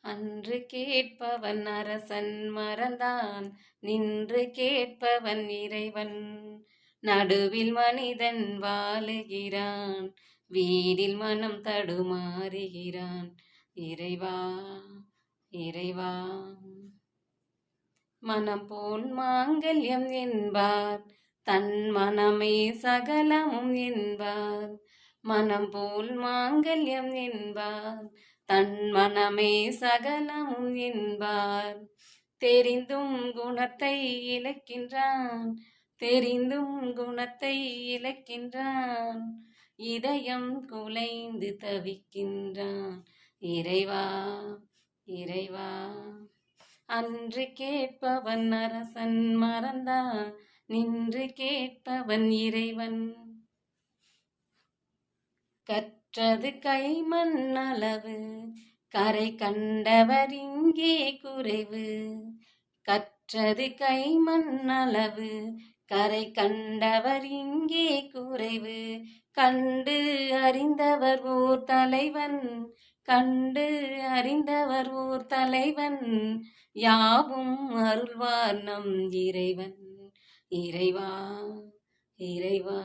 அன்று கேட்பவன் அரசன் மறந்தான், நின்று கேட்பவன் இறைவன். நடுவில் மனிதன் வாழுகிறான், வீடில் மனம் தடுமாறுகிறான். இறைவா இறைவா. மனம் போல் மாங்கல்யம் என்பார், தன் மனமே சகலமும் என்பார். மனம் போல் மாங்கல்யம் என்பார், தன் மனமே சகலமும் என்பார். தெரிந்தும் குணத்தை இழக்கின்றான், தெரிந்தும் குணத்தை இழக்கின்றான். இதயம் குலைந்து தவிக்கின்றான். இறைவா இறைவா. அன்று கேட்பவன் அரசன் மறந்தான், நின்று கேட்பவன் இறைவன். கற்றது கைமண் அளவு, கரை கண்டவர் இங்கே குறைவு. கற்றது கைமண் அளவு, கரை கண்டவர் இங்கே குறைவு. கண்டு அறிந்தவர் ஓர் தலைவன், கண்டு அறிந்தவர் ஓர் தலைவன். யாவும் அருள்வார் நம் இறைவன். இறைவா இறைவா.